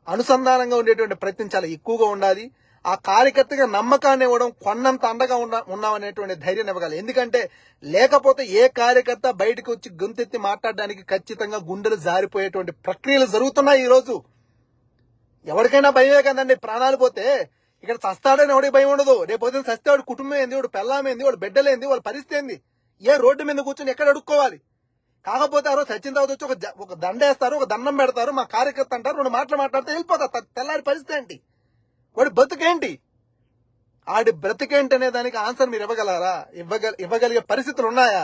అనుసంధానంగా ఉండేటువంటి ప్రయత్నం చాలా ఎక్కువగా ఉండాలి. ఆ కార్యకర్తగా నమ్మకాన్ని ఇవ్వడం, కొన్నంత అండగా ఉన్నామనేటువంటి ధైర్యాన్ని ఇవ్వగలరు. ఎందుకంటే లేకపోతే ఏ కార్యకర్త బయటకు వచ్చి గొంతెత్తి మాట్లాడడానికి ఖచ్చితంగా గుండెలు జారిపోయేటువంటి ప్రక్రియలు జరుగుతున్నాయి ఈ రోజు. ఎవరికైనా భయమే కదండి, ప్రాణాలు పోతే. ఇక్కడ చస్తాడని ఎవరికి భయం ఉండదు. రేపు పొద్దున చస్తే వాడు కుటుంబం ఏంది, వాడు పెళ్ళామేంది, వాడు బిడ్డలేంది, వాళ్ళ పరిస్థితి ఏంది? ఏ రోడ్డు మీద కూర్చొని ఎక్కడ అడుక్కోవాలి? కాకపోతే ఆ రోజు చచ్చిన తర్వాత వచ్చి ఒక దండేస్తారు, ఒక దండం పెడతారు, మా కార్యకర్త అంటారు, రెండు మాటలు మాట్లాడితే వెళ్ళిపోతారు. తెల్లారి పరిస్థితి ఏంటి? వాడి బ్రతుకేంటి? ఆడి బ్రతికేంటి అనే దానికి ఆన్సర్ మీరు ఇవ్వగలరా? ఇవ్వగలిగే పరిస్థితులు ఉన్నాయా?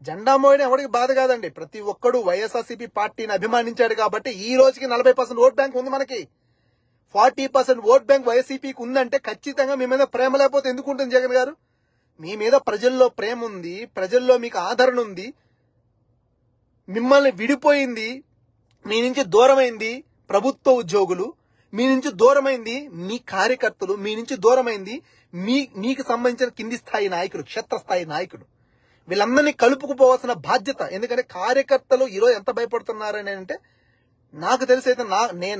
జెండా మోయడం ఎవరికి బాధ కాదండి. ప్రతి ఒక్కడు వైఎస్ఆర్సీపీ పార్టీని అభిమానించాడు కాబట్టి ఈ రోజుకి 40% ఓట్ బ్యాంక్ ఉంది. మనకి 40% ఓట్ బ్యాంక్ వైసీపీకి ఉందంటే ఖచ్చితంగా మీ మీద ప్రేమ లేకపోతే ఎందుకు ఉంటుంది జగన్ గారు? మీ మీద ప్రజల్లో ప్రేమ ఉంది, ప్రజల్లో మీకు ఆదరణ ఉంది. మిమ్మల్ని విడిపోయింది, మీ నుంచి దూరమైంది ప్రభుత్వ ఉద్యోగులు, మీ నుంచి దూరమైంది మీ కార్యకర్తలు, మీ నుంచి దూరమైంది మీకు సంబంధించిన కింది స్థాయి నాయకులు, క్షేత్రస్థాయి నాయకులు. వీళ్ళందరినీ కలుపుకుపోవాల్సిన బాధ్యత. ఎందుకంటే కార్యకర్తలు ఈరోజు ఎంత భయపడుతున్నారని అంటే నాకు తెలిసి అయితే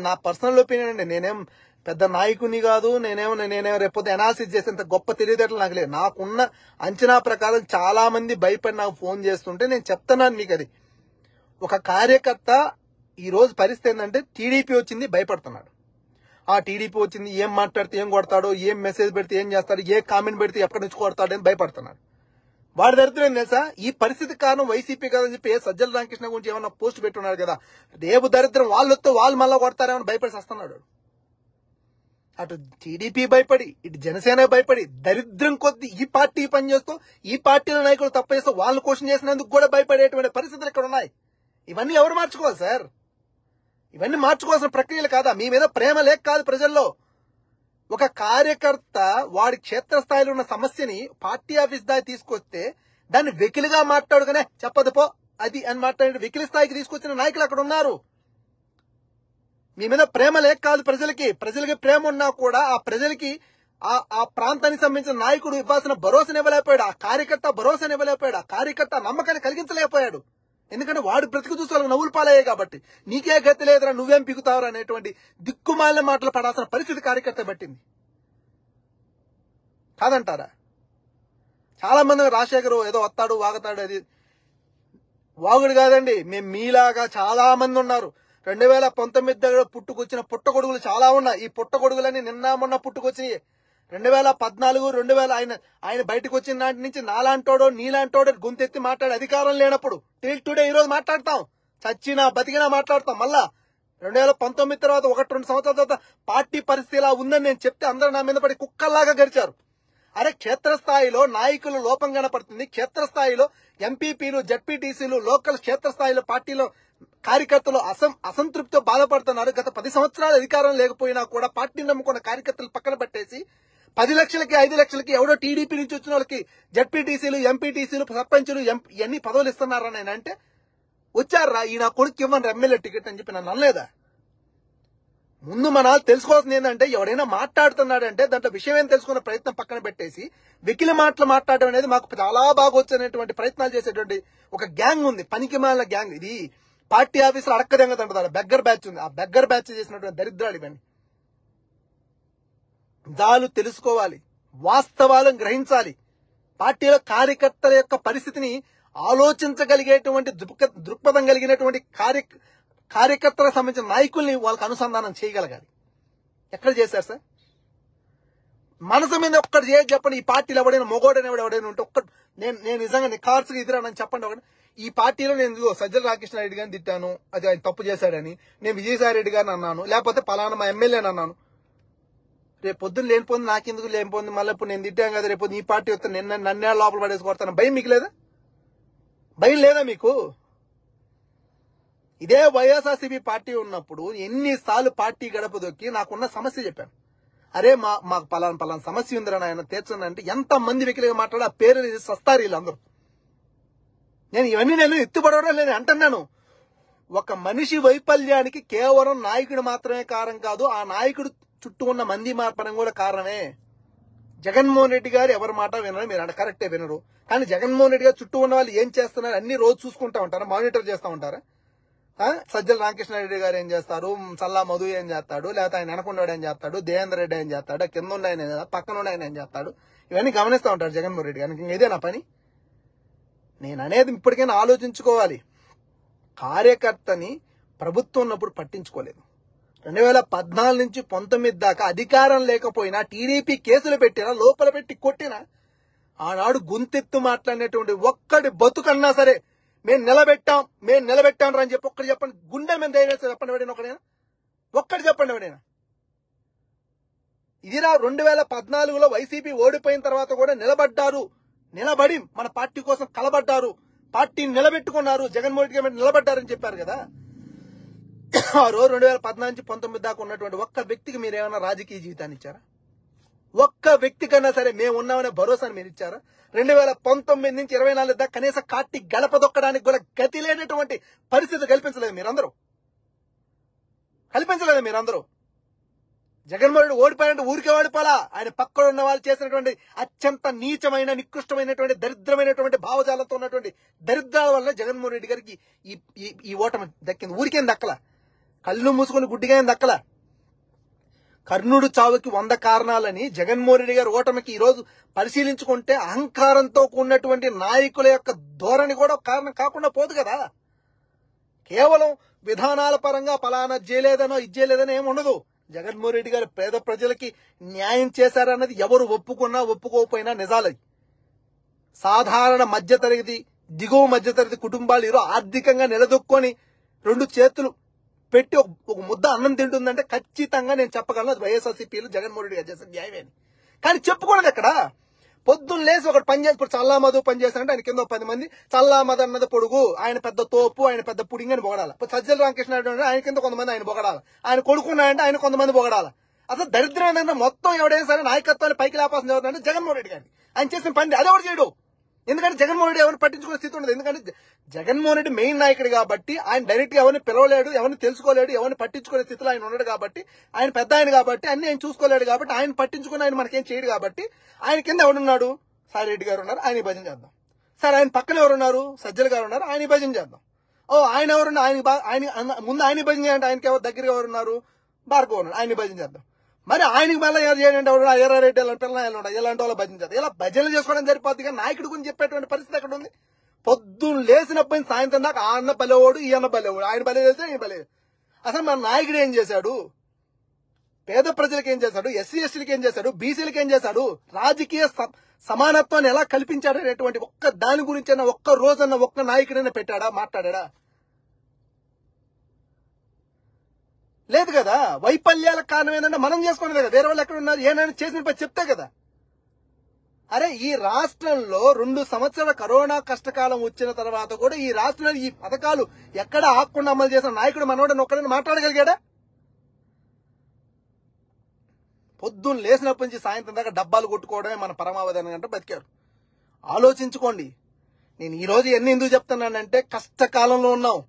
నా పర్సనల్ ఒపీనియన్ అండి. నేనేం పెద్ద నాయకుని కాదు, నేనేం రేపొద్దు అనాలిసిస్ చేసేంత గొప్ప తెలివితేటలు నాకు లేదు. నాకున్న అంచనా ప్రకారం చాలా మంది భయపడి నాకు ఫోన్ చేస్తుంటే నేను చెప్తున్నాను మీకు. అది ఒక కార్యకర్త ఈ రోజు పరిస్థితి ఏంటంటే టీడీపీ వచ్చింది భయపడుతున్నాడు. ఆ టీడీపీ వచ్చింది ఏం మాట్లాడితే ఏం కొడతాడో, ఏం మెసేజ్ పెడితే ఏం చేస్తాడు, ఏ కామెంట్ పెడితే ఎక్కడి నుంచి కొడతాడు అని భయపడుతున్నాడు. వాడి దరిద్రం తెలుసా, ఈ పరిస్థితి కారణం వైసీపీ కదని చెప్పి సజ్జల రామకృష్ణ గురించి ఏమన్నా పోస్ట్ పెట్టున్నాడు కదా, రేపు దరిద్రం వాళ్ళొస్తే వాళ్ళు మళ్ళా కొడతారేమని భయపడి వస్తున్నాడు. అటు టీడీపీ భయపడి, ఇటు జనసేన భయపడి, దరిద్రం కొద్ది ఈ పార్టీ పనిచేస్తూ ఈ పార్టీల నాయకులు తప్పు చేస్తూ వాళ్ళని క్వశ్చన్ చేసినందుకు కూడా భయపడేటువంటి పరిస్థితులు ఇక్కడ ఉన్నాయి. ఇవన్నీ ఎవరు మార్చుకోవాలి సార్? ఇవన్నీ మార్చుకోవాల్సిన ప్రక్రియలు కాదా? మీ మీద ప్రేమ లేక కాదు ప్రజల్లో. ఒక కార్యకర్త వాడి క్షేత్రస్థాయిలో ఉన్న సమస్యని పార్టీ ఆఫీస్ దాకా తీసుకొస్తే దాన్ని వెకిలిగా మాట్లాడుకునే చెప్పదు పో అది అని మాట్లాడే వెకిలి స్థాయికి తీసుకొచ్చిన నాయకులు అక్కడ ఉన్నారు. మీ మీద ప్రేమ లేక కాదు ప్రజలకి ప్రేమ ఉన్నా కూడా ఆ ప్రజలకి ఆ ప్రాంతానికి సంబంధించిన నాయకుడు ఇవ్వాల్సిన భరోసాని ఇవ్వలేకపోయాడు. ఆ కార్యకర్త భరోసాని ఇవ్వలేకపోయాడు. ఆ కార్యకర్త నమ్మకాన్ని కలిగించలేకపోయాడు. ఎందుకంటే వాడు బ్రతికి చూసి వాళ్ళకి నవ్వులు పాలయ్యాయి కాబట్టి. నీకే గతి లేదురా, నువ్వేం పిగుతావురా అనేటువంటి దిక్కుమాలిన మాటలు పడాల్సిన పరిస్థితి కార్యకర్త పట్టింది కాదంటారా? చాలా మంది రాజశేఖర్ ఏదో వస్తాడు వాగుతాడు, అది వాగుడు కాదండి. మేము మీలాగా చాలా మంది ఉన్నారు. 2019 దగ్గర పుట్టుకొచ్చిన పుట్టగొడుగులు చాలా ఉన్నాయి. ఈ పుట్టగొడుగులని నిన్న మొన్న పుట్టుకొచ్చినాయి. 2014 ఆయన బయటకు వచ్చిన నాటి నుంచి నాలాంటోడో నీలాంటోడో గొంతెత్తి మాట్లాడే అధికారం లేనప్పుడు టిల్ టుడే ఈ రోజు మాట్లాడతాం, చచ్చినా బతికినా మాట్లాడతాం. మళ్ళా 2019 తర్వాత 1-2 సంవత్సరాల తర్వాత పార్టీ పరిస్థితి ఇలా ఉందని నేను చెప్తే అందరూ నా మీద పడి కుక్కల్లాగా గడిచారు. అరే క్షేత్రస్థాయిలో నాయకులు లోపం కనపడుతుంది. క్షేత్రస్థాయిలో ఎంపీపీలు, జడ్పీటీసీలు, లోకల్ క్షేత్రస్థాయిలో పార్టీలో కార్యకర్తలు అసంతృప్తితో బాధపడుతున్నారు. గత 10 సంవత్సరాలు అధికారం లేకపోయినా కూడా పార్టీని నమ్ముకున్న కార్యకర్తలు పక్కన పెట్టేసి 10 లక్షలకి 5 లక్షలకి ఎవడో టీడీపీ నుంచి వచ్చిన వాళ్ళకి జడ్పీటీసీలు, ఎంపీటీసీలు, సర్పంచులు ఇవన్నీ పదవులు ఇస్తున్నారని ఆయన అంటే వచ్చారా ఈ నా కొడుకు ఇవ్వను ఎమ్మెల్యే టికెట్ అని చెప్పి నన్ను అనలేదా? ముందు మన తెలుసుకోవాల్సింది ఏంటంటే ఎవడైనా మాట్లాడుతున్నాడంటే దాంట్లో విషయం ఏం తెలుసుకున్న ప్రయత్నం పక్కన పెట్టేసి వెకిలి మాటలు మాట్లాడడం అనేది మాకు చాలా బాగా వచ్చేటువంటి ప్రయత్నాలు చేసేటువంటి ఒక గ్యాంగ్ ఉంది, పనికిమాలిన గ్యాంగ్. ఇది పార్టీ ఆఫీసులో అడక్కదెంగదంటారు, బెగ్గర్ బ్యాచ్ ఉంది. ఆ బెగ్గర్ బ్యాచ్ చేసినటువంటి దరిద్రాలు ఇవన్నీ. నిజాలు తెలుసుకోవాలి, వాస్తవాలను గ్రహించాలి. పార్టీలో కార్యకర్తల యొక్క పరిస్థితిని ఆలోచించగలిగేటువంటి దృక్పథం కలిగినటువంటి కార్యకర్తలకు సంబంధించిన నాయకుల్ని వాళ్ళకి అనుసంధానం చేయగలగాలి. ఎక్కడ చేశారు సార్? మనసు మీద ఒక్కటి చేసి చెప్పండి. ఈ పార్టీలో ఎవడైనా మొగోడైనా ఉంటే ఒక్కటి నేను నిజంగా నిఖార్సుగా ఎదురానని చెప్పండి. ఒకటి ఈ పార్టీలో నేను సజ్జల రామకృష్ణారెడ్డి గారిని తిట్టాను, అది ఆయన తప్పు చేశాడని, నేను విజయసాయి రెడ్డి గారిని అన్నాను, లేకపోతే పలానా మా ఎమ్మెల్యేని అన్నాను. రేపు పొద్దున్న లేనిపోయింది నాకెందుకు లేనిపోయింది, మళ్ళీ ఇప్పుడు నేను తిట్టాను కదా, రేపు ఈ పార్టీ వస్తే నన్నే లోపల పడేసి కొడతాను. భయం మీకు లేదా? భయం లేదా మీకు? ఇదే వైఎస్ఆర్సీపీ పార్టీ ఉన్నప్పుడు ఎన్నిసార్లు పార్టీ గడప దొక్కి నాకున్న సమస్య చెప్పాను. అరే మాకు పలానా సమస్య ఉందిరా నాయన తీర్చండి అంటే ఎంత మంది వెకిలిగా మాట్లాడి ఆ పేరు సస్తారు వీళ్ళందరూ. ఇవన్నీ నేను ఎత్తుపడవడం లేదు అంటున్నాను. ఒక మనిషి వైఫల్యానికి కేవలం నాయకుడు మాత్రమే కారణం కాదు, ఆ నాయకుడు చుట్టూ ఉన్న మంది మార్పడం కూడా కారణమే. జగన్మోహన్ రెడ్డి గారు ఎవరి మాట వినరు, మీరు అంటే కరెక్టే వినరు. కానీ జగన్మోహన్ రెడ్డి గారు చుట్టూ ఉన్న వాళ్ళు ఏం చేస్తున్నారు అన్ని రోజు చూసుకుంటా ఉంటారా, మానిటర్ చేస్తూ ఉంటారా? సజ్జల రామకృష్ణారెడ్డి గారు ఏం చేస్తారు, సల్లా మధు ఏం చేస్తాడు, లేకపోతే ఆయన వెనకుండాడు ఏం చేస్తాడు, దేవేంద్ర రెడ్డి ఏం చేస్తాడు, కింద ఉన్న ఆయన పక్కన ఉన్న ఆయన ఏం చేస్తాడు, ఇవన్నీ గమనిస్తూ ఉంటాడు జగన్మోహన్ రెడ్డి గారికి. ఇదే నా పని. నేను అనేది ఇప్పటికైనా ఆలోచించుకోవాలి. కార్యకర్తని ప్రభుత్వం ఉన్నప్పుడు పట్టించుకోలేదు. 2014 నుంచి 19 దాకా అధికారం లేకపోయినా టీడీపీ కేసులు పెట్టినా, లోపల పెట్టి కొట్టినా, ఆనాడు గొంతెత్తు మాట్లాడినటువంటి ఒక్కడి బతుకన్నా సరే మేము నిలబెట్టాం రా అని చెప్పి ఒక్కటి చెప్పండి. గుండె మేము ధైర్యం చెప్పండి ఎవడైనా, ఒక్కటి చెప్పండి ఎవడైనా. ఇదిరా 2014లో వైసీపీ ఓడిపోయిన తర్వాత కూడా నిలబడి మన పార్టీ కోసం కలబడ్డారు, పార్టీని నిలబెట్టుకున్నారు, జగన్మోహన్ రెడ్డి గారు నిలబడ్డారని చెప్పారు కదా. ఆ రోజు 2014 నుంచి 19 దాకా ఉన్నటువంటి ఒక్క వ్యక్తికి మీరు ఏమైనా రాజకీయ జీవితాన్ని ఇచ్చారా? ఒక్క వ్యక్తి కన్నా సరే మేము ఉన్నామనే భరోసాను మీరు ఇచ్చారా? 2019 నుంచి 24 దాకా కనీసం కాటి గడప దొక్కడానికి కూడా గతి లేనటువంటి పరిస్థితి కల్పించలేదు మీరందరూ. జగన్మోహన్ రెడ్డి ఓడిపోయాలంటే ఊరికే ఓడిపోలా, ఆయన పక్కన ఉన్న వాళ్ళు చేసినటువంటి అత్యంత నీచమైన, నికృష్టమైనటువంటి, దరిద్రమైనటువంటి భావజాలతో ఉన్నటువంటి దరిద్రాల వల్ల జగన్మోహన్ రెడ్డి గారికి ఈ ఓటమి దక్కింది. ఊరికేం దక్కలా. కళ్ళు మూసుకొని గుడ్డిగా దక్కల. కర్ణుడు చావుకి 100 కారణాలని జగన్మోహన్ రెడ్డి గారి ఓటమికి ఈ రోజు పరిశీలించుకుంటే అహంకారంతో కూడినటువంటి నాయకుల యొక్క ధోరణి కూడా కారణం కాకుండా పోదు కదా. కేవలం విధానాల పరంగా పలానా చేయలేదనో ఇది చేయలేదనో ఏమి ఉండదు. జగన్మోహన్ రెడ్డి గారు పేద ప్రజలకి న్యాయం చేశారన్నది ఎవరు ఒప్పుకున్నా ఒప్పుకోకపోయినా నిజాలు. సాధారణ మధ్యతరగతి దిగువ మధ్యతరగతి కుటుంబాలు ఈరోజు ఆర్థికంగా నిలదొక్కొని 2 చేతులు పెట్టి ఒక ముద్ద అన్నం తింటుందంటే ఖచ్చితంగా నేను చెప్పగలను అది వైఎస్ఆర్సీపీలు జగన్మోహన్ రెడ్డి గారు చేసిన న్యాయమే. కానీ చెప్పుకోలేదు ఎక్కడ. పొద్దున్న లేసి ఒకటి పని చేసి ఇప్పుడు చల్లా మధు పని చేశారంటే ఆయన కింద 10 మంది చల్లా మధు అన్నది పొడుగు, ఆయన పెద్ద తోపు, ఆయన పెద్ద పుడింగ్ అని పొగడాలి. ఇప్పుడు సజ్జల రామకృష్ణ అంటే ఆయన కింద కొంతమంది ఆయన పొగడాలి, ఆయన కొడుకున్నాయంటే ఆయన కొంతమంది పొగడాలి. అసలు దరిద్రం ఏంటంటే మొత్తం ఎవడైనా సరే నాయకత్వాన్ని పైకి లేపాల్సిన ఎవరంటే జగన్మోహన్ రెడ్డి గారిని. ఆయన చేసిన పని అది ఎవరు చేయడు. ఎందుకంటే జగన్మోహన్ రెడ్డి ఎవరిని పట్టించుకునే స్థితి ఉండదు. ఎందుకంటే జగన్మోహన్ రెడ్డి మెయిన్ నాయకుడు కాబట్టి ఆయన డైరెక్ట్ గా ఎవరిని పిలవలేడు, ఎవరిని తెలుసుకోలేడు, ఎవరిని పట్టించుకునే స్థితిలో ఆయన ఉన్నాడు కాబట్టి, ఆయన పెద్ద ఆయన కాబట్టి అన్ని ఆయన చూసుకోలేడు కాబట్టి, ఆయన పట్టించుకుని ఆయన మనకేం చేయడు కాబట్టి ఆయన కింద ఎవరున్నాడు, సాయిరెడ్డి గారు ఉన్నారు, ఆయన భజన చేద్దాం. సరే ఆయన పక్కన ఎవరున్నారు, సజ్జల గారు ఉన్నారు, ఆయన భజన చేద్దాం. ఆయన ఎవరున్నారు, ఆయన ముందు ఆయన భజన చేయండి. ఆయనకి ఎవరు దగ్గరగా ఎవరున్నారు, భార్గవ్ ఉన్నారు, ఆయన భజన చేద్దాం. మరి ఆయనకి మళ్ళీ ఎవరు చేయండి, ఎర్రారెడ్డి పిల్లలు ఉంటాయి, ఇలాంటి వాళ్ళ భజన చేద్దాం. ఇలా భజనలు చేసుకోవడం సరిపోద్ది కానీ నాయకుడి గురించి చెప్పేటువంటి పరిస్థితి ఎక్కడ ఉంది. పొద్దున్న లేచినప్పటి సాయంత్రం దాకా ఆ అన్న బలేవాడు, ఈ అన్న బలేవాడు, ఆయన బలే చేస్తే ఈయన బలే. అసలు మన నాయకుడు ఏం చేశాడు, పేద ప్రజలకు ఏం చేశాడు, ఎస్సీ ఎస్టీలకు ఏం చేశాడు, బీసీలకు ఏం చేశాడు, రాజకీయ సమానత్వాన్ని ఎలా కల్పించాడు అనేటువంటి ఒక్క దాని గురించి అయినా ఒక్క రోజన్న ఒక్క నాయకుడైనా పెట్టాడా, మాట్లాడా? లేదు కదా. వైఫల్యాలకు కారణం ఏంటంటే మనం చేసుకునేది కదా. వేరే వాళ్ళు ఎక్కడ ఉన్నారు, ఏమైనా చేసిన పని చెప్తే కదా. అరే ఈ రాష్ట్రంలో 2 సంవత్సరాల కరోనా కష్టకాలం వచ్చిన తర్వాత కూడా ఈ రాష్ట్రంలో ఈ పథకాలు ఎక్కడ ఆకుండా అమలు చేసిన నాయకుడు మనోడని ఒక్కడని మాట్లాడగలిగాడా? పొద్దున్న లేచినప్పటి నుంచి సాయంత్రం దాకా డబ్బాలు కొట్టుకోవడమే మన పరమావధి అంటే బతికారు. ఆలోచించుకోండి. నేను ఈ రోజు ఎందుకు చెప్తున్నానంటే కష్టకాలంలో ఉన్నాం.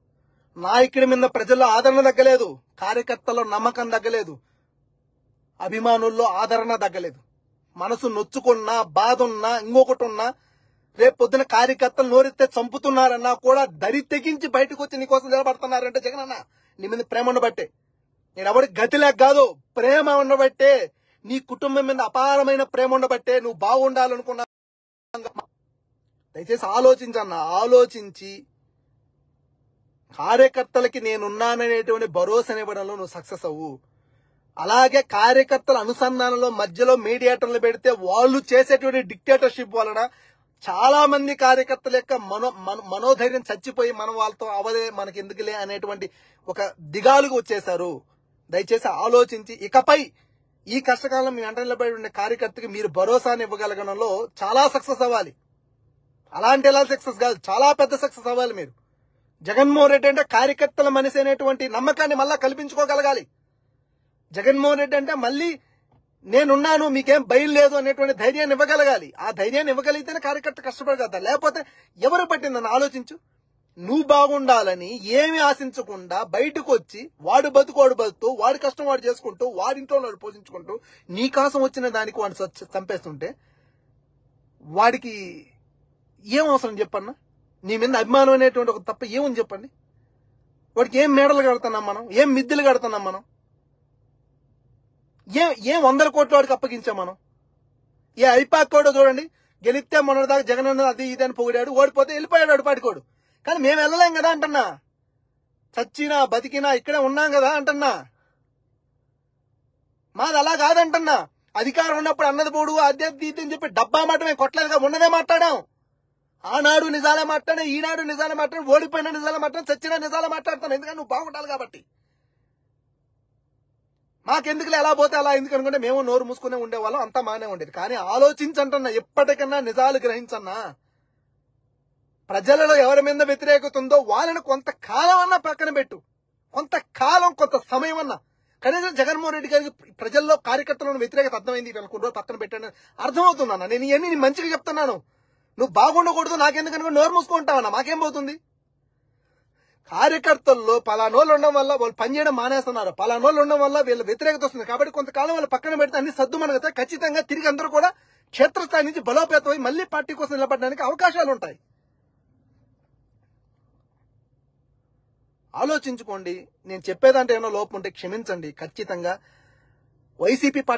నాయకుడి మీద ప్రజల్లో ఆదరణ తగ్గలేదు, కార్యకర్తల్లో నమ్మకం తగ్గలేదు, అభిమానుల్లో ఆదరణ తగ్గలేదు. మనసు నొచ్చుకున్నా, బాధ ఉన్నా, ఇంకొకటి ఉన్నా, రేపు పొద్దున కార్యకర్తలు నోరెత్తే చంపుతున్నారన్నా కూడా దరి తెగించి బయటకు వచ్చి నీకోసం నిలబడుతున్నారంటే జగన్ అన్న నీ మీద ప్రేమ ఉండబట్టే. నేను ఎవరికి గతిలేక కాదు, ప్రేమ ఉండబట్టే, నీ కుటుంబం మీద అపారమైన ప్రేమ ఉండబట్టే నువ్వు బాగుండాలనుకున్నా. దయచేసి ఆలోచించన్నా, ఆలోచించి కార్యకర్తలకి నేనున్నాననేటువంటి భరోసానివ్వడంలో నువ్వు సక్సెస్ అవ్వు. అలాగే కార్యకర్తల అనుసంధానంలో మధ్యలో మీడియేటర్లు పెడితే వాళ్ళు చేసేటువంటి డిక్టేటర్షిప్ వలన చాలా మంది కార్యకర్తల యొక్క మనోధైర్యం చచ్చిపోయి మనం వాళ్ళతో అవదే మనకి ఎందుకులే అనేటువంటి ఒక దిగాలుగా వచ్చేశారు. దయచేసి ఆలోచించి ఇకపై ఈ కష్టకాలం మీ వెంట నిలబడి ఉండే కార్యకర్తకి మీరు భరోసాని ఇవ్వగలగడంలో చాలా సక్సెస్ అవ్వాలి. అలాంటి ఎలా సక్సెస్ కాదు, చాలా పెద్ద సక్సెస్ అవ్వాలి మీరు. జగన్మోహన్ రెడ్డి అంటే కార్యకర్తల మనిషి అనేటువంటి నమ్మకాన్ని మళ్ళా కల్పించుకోగలగాలి. జగన్మోహన్ రెడ్డి అంటే మళ్ళీ నేనున్నాను, మీకేం భయం లేదు అనేటువంటి ధైర్యాన్ని ఇవ్వగలగాలి. ఆ ధైర్యాన్ని ఇవ్వగలిగితేనే కార్యకర్త కష్టపడగలుగుతారు. లేకపోతే ఎవరు పట్టిందని ఆలోచించు. నువ్వు బాగుండాలని ఏమి ఆశించకుండా బయటకు వచ్చి వాడు బతుకోడు బతుకుతూ, వాడి కష్టం వాడు చేసుకుంటూ, వాడింట్లో వాడు పోషించుకుంటూ, నీ కోసం వచ్చిన దానికి వాడు చంపేస్తుంటే వాడికి ఏం అవసరం చెప్పన్నా? నీ మీద అభిమానం అనేటువంటి ఒక తప్ప ఏముంది చెప్పండి? వాడికి ఏం మేడలు కడుతున్నాం మనం, ఏం మిద్దెలు కడుతున్నాం మనం, ఏం 100 కోట్ల వాడికి అప్పగించాం మనం? ఏ ఐపాక్ కూడా చూడండి, గెలిస్తే మొన్నటిదాకా జగన్ అన్నది అది ఇది అని పొగిడాడు, ఓడిపోతే వెళ్ళిపోయాడు వాడు పాటికోడు. కానీ మేము వెళ్ళలేం కదా అంటున్నా, చచ్చినా బతికినా ఇక్కడే ఉన్నాం కదా అంటున్నా. మాది అలా కాదంటున్నా. అధికారం ఉన్నప్పుడు అన్నది పోడు అద్దె అని చెప్పి డబ్బా మాట మేము కొట్టలేదుగా, ఉన్నదే మాట్లాడాం. ఆనాడు నిజాలే మాట్లాడే, ఈనాడు నిజాలే మాట్లాడు, ఓడిపోయిన నిజాలే మాట్లాడు, చచ్చిన నిజాలే మాట్లాడతాను. ఎందుకంటే నువ్వు బాగుండాలి కాబట్టి. మాకెందుకులే ఎలా పోతే అలా ఎందుకు అనుకుంటే మేము నోరు మూసుకునే ఉండేవాళ్ళం, అంతా మానే ఉండేది. కానీ ఆలోచించంటున్నా, ఎప్పటికన్నా నిజాలు గ్రహించన్నా. ప్రజలలో ఎవరి మీద వ్యతిరేకత ఉందో వాళ్ళని కొంతకాలం అన్నా పక్కన పెట్టు, కొంతకాలం కొంత సమయం అన్నా. కనీసం జగన్మోహన్ రెడ్డి గారికి ప్రజల్లో కార్యకర్తలను వ్యతిరేకత అర్థమైంది, కొన్ని రోజులు పక్కన పెట్టాను అర్థమవుతున్నాను. నేను ఇవన్నీ నేను మంచిగా చెప్తున్నాను. నువ్వు బాగుండకూడదు నాకెందుకనుకో నోరు మూసుకుంటావన్నా, మాకేం పోతుంది? కార్యకర్తల్లో పలానోళ్ళు ఉండడం వల్ల వాళ్ళు పనిచేయడం మానేస్తున్నారు, పలానోళ్ళు ఉండడం వల్ల వీళ్ళ వ్యతిరేకత వస్తుంది. కాబట్టి కొంతకాలం వాళ్ళు పక్కన పెడితే అన్ని సద్దు మనగతాయి. ఖచ్చితంగా తిరిగి అందరూ కూడా క్షేత్రస్థాయి నుంచి బలోపేతమై మళ్లీ పార్టీ కోసం నిలబడడానికి అవకాశాలు ఉంటాయి. ఆలోచించుకోండి. నేను చెప్పేదాంట్లో ఏమైనా లోపం ఉంటే క్షమించండి. ఖచ్చితంగా వైసీపీ పార్టీ